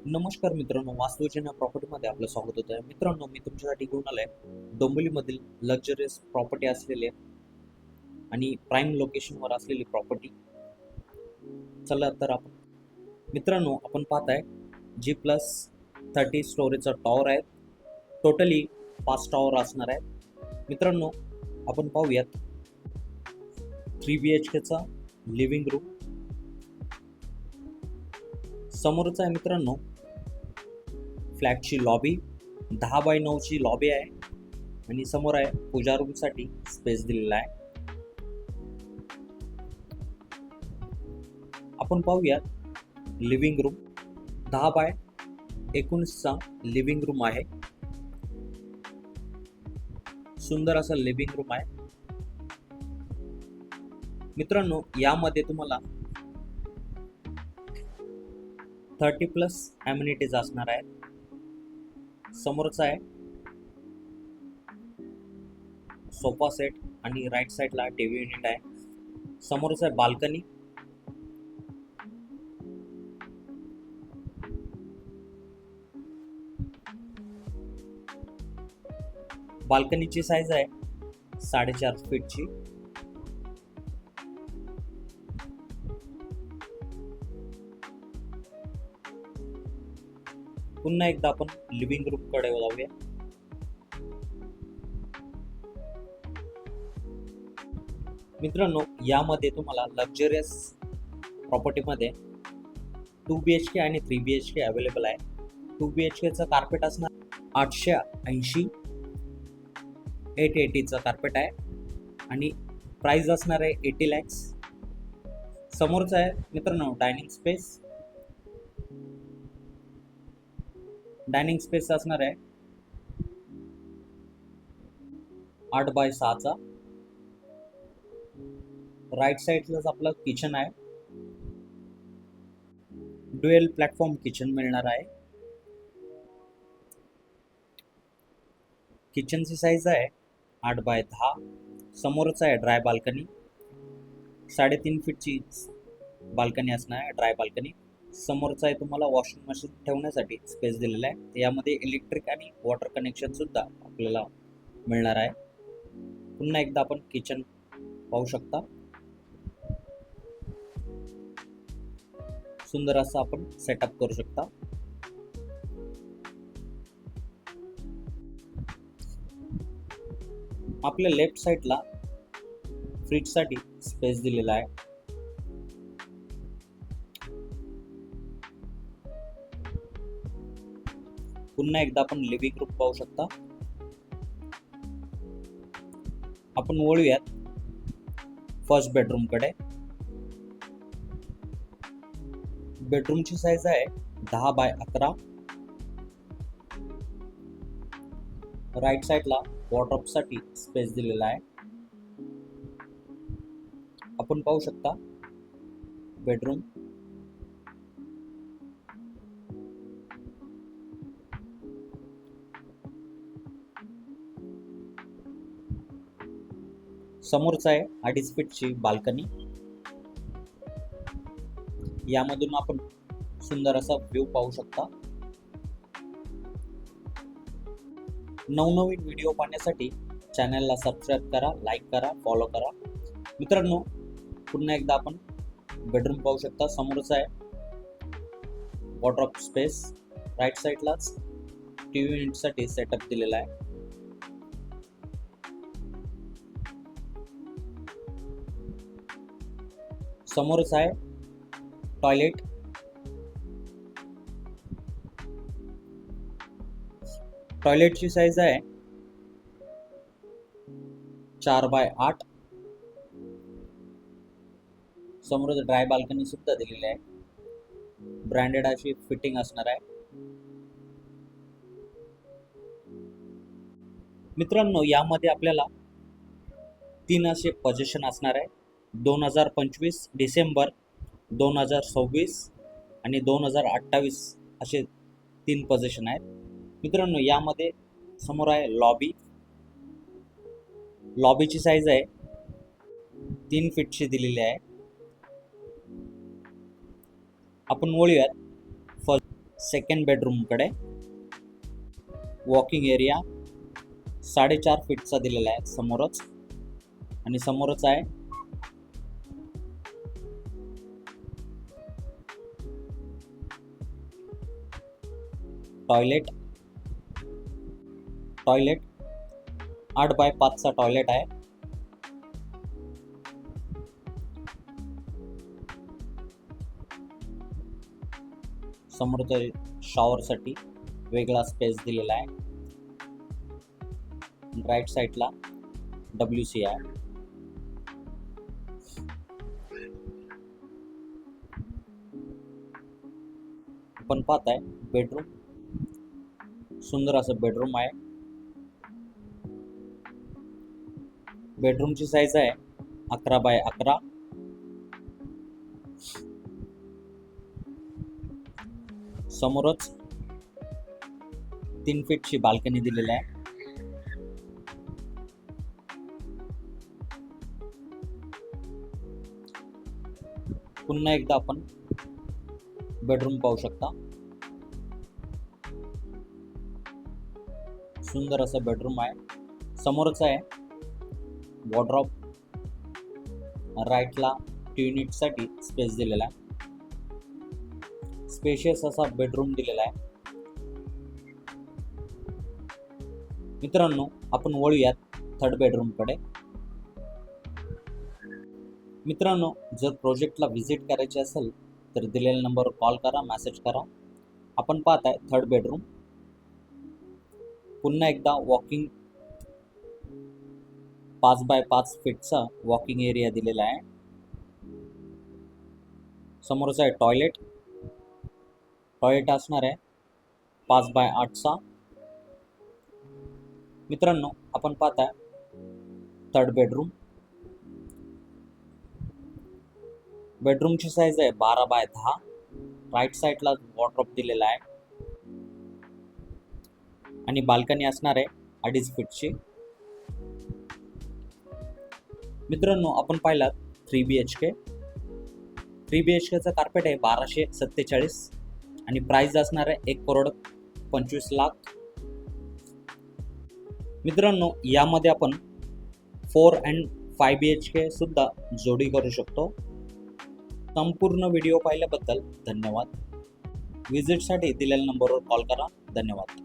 नमस्कार मित्रांनो, वास्तुजन्य प्रॉपर्टीमध्ये आपलं स्वागत होतं. मित्रांनो, मी तुमच्यासाठी घेऊन आलोय डोंबिवलीमधील लक्झरियस प्रॉपर्टी असलेले आणि प्राईम लोकेशनवर असलेली प्रॉपर्टी. चला तर आपण पाहताय G+30 स्टोरेजचा टॉवर आहे. टोटली 5 टॉवर असणार आहे. मित्रांनो, आपण पाहूयात 3 BHKचा लिव्हिंग रूम. समोरच आहे मित्रांनो फ्लॅटची लॉबी, 10x9ची लॉबी आहे आणि समोर आहे पूजा रूमसाठी स्पेस दिलेला आहे. आपण पाहूयात लिव्हिंग रूम. 10x19चा लिव्हिंग रूम आहे. सुंदर असा लिव्हिंग रूम आहे. मित्रांनो, यामध्ये तुम्हाला 30+ ॲम्युनिटीज असणार आहेत. समोरचा आहे सोफा सेट आणि राईट साईडला टीव्ही युनिट आहे. समोरच आहे बाल्कनी. बाल्कनीची साईज आहे 4.5 फीटची. पुन्हा एकदा आपण लिव्हिंग रूम कडे जाऊया. मित्रांनो, यामध्ये तुम्हाला लक्झरियस प्रॉपर्टीमध्ये 2 BHK आणि 3 BHK अवेलेबल आहे. 2 BHKचं कार्पेट असणार 880. 880चं कार्पेट आहे आणि प्राइस असणार आहे 80 lakhs. समोरचं आहे मित्रांनो डायनिंग स्पेस. डायनिंग स्पेस असणार आहे 8x6चा. राईट साईडलाच आपलं किचन आहे. ड्युएल प्लॅटफॉर्म किचन मिळणार आहे. किचनची साईज आहे 8x10. समोरच आहे ड्राय बाल्कनी. 3.5 फीटची बाल्कनी असणार आहे, ड्राय बाल्कनी. समोरचा आहे तुम्हाला वॉशिंग मशीन ठेवण्यासाठी स्पेस दिलेला आहे. यामध्ये इलेक्ट्रिक आणि वॉटर कनेक्शन सुद्धा आपल्याला मिळणार आहे. पुन्हा एकदा आपण किचन पाहू शकता. सुंदर असं आपण सेटअप करू शकता. आपल्या लेफ्ट साईडला फ्रीजसाठी स्पेस दिलेला आहे. पुन्हा एकदा आपण लिव्हिंग रूम पाहू शकता. आपण वळूयात फर्स्ट बेडरूम कडे. बेडरूमची साईज आहे 10x11. राईट साईडला वॉर्डरोब साठी स्पेस दिलेला आहे. आपण पाहू शकता बेडरूम. समोरच आहे 2.5 फीटची बाल्कनी. यामधून आपण सुंदर असा व्ह्यू पाहू शकता. नवनवीन व्हिडिओ पाहण्यासाठी चॅनलला सबस्क्राईब करा, लाईक करा, फॉलो करा. मित्रांनो, पुन्हा एकदा आपण बेडरूम पाहू शकता. समोरच आहे वॉर्डरोब स्पेस. राईट साईडलाच टीव्ही युनिटसाठी सेटअप दिलेला आहे. समोरच आहे टॉयलेट. टॉयलेटची साईज आहे 4x8. समोरच ड्राय बाल्कनी सुद्धा दिलेली आहे. ब्रँडेड अशी फिटिंग असणार आहे. मित्रांनो, यामध्ये आपल्याला 3 असे पोझिशन असणार आहे. 2025 डिसेंबर, 2026 आणि 2028 असे 3 पोझिशन आहेत. मित्रांनो, यामध्ये समोर आहे लॉबी. लॉबीची साईज आहे 3 फीटची दिलेली आहे. आपण वळूयात सेकंड बेडरूमकडे वॉकिंग एरिया 4.5 फीटचा दिलेला आहे समोरच, आणि समोरच आहे टॉयलेट 8x5चा टॉयलेट आहे. समोरच्या शॉवरसाठी वेगळा स्पेस दिलेला आहे. राईट साईडला WC आहे. आपण पाहताय बेडरूम, सुंदर असं बेडरूम आहे. बेडरूमची साईज आहे 11x11. समोरच 3 फीटची बाल्कनी दिलेली आहे. पुन्हा एकदा आपण बेडरूम पाहू शकता. सुंदर असं बेडरूम आहे. समोरच आहे वॉर्डरोब. राईटला 2 युनिटसाठी स्पेस दिलेला आहे. स्पेशियस असा बेडरूम दिलेला आहे. मित्रांनो, आपण वळूयात थर्ड बेडरूमकडे. मित्रांनो, जर प्रोजेक्टला व्हिजिट करायचे असेल तर दिलेल्या नंबरवर कॉल करा, मेसेज करा. आपण पाहताय थर्ड बेडरूम. पुन्हा एकदा वॉकिंग 5x5 फीटचा वॉकिंग एरिया दिलेला आहे. समोरच आहे टॉयलेट असणार आहे 5x8चा. मित्रांनो, आपण पाहताय थर्ड बेडरूम. बेडरूमची साईज आहे 12x10. राईट साईडला वॉर्डरोब दिलेला आहे आणि बाल्कनी असणार आहे 2.5 फीटची. मित्रांनो, आपण पाहिलात 3 BHK. 3 BHKचा कार्पेट आहे 1247 आणि प्राइस असणार आहे 1,25,00,000. मित्रांनो, यामध्ये आपण 4 and 5 BHK सुद्धा जोडी करू शकतो. संपूर्ण व्हिडिओ पाहिल्याबद्दल धन्यवाद. व्हिजिटसाठी दिलेल्या नंबरवर कॉल करा. धन्यवाद.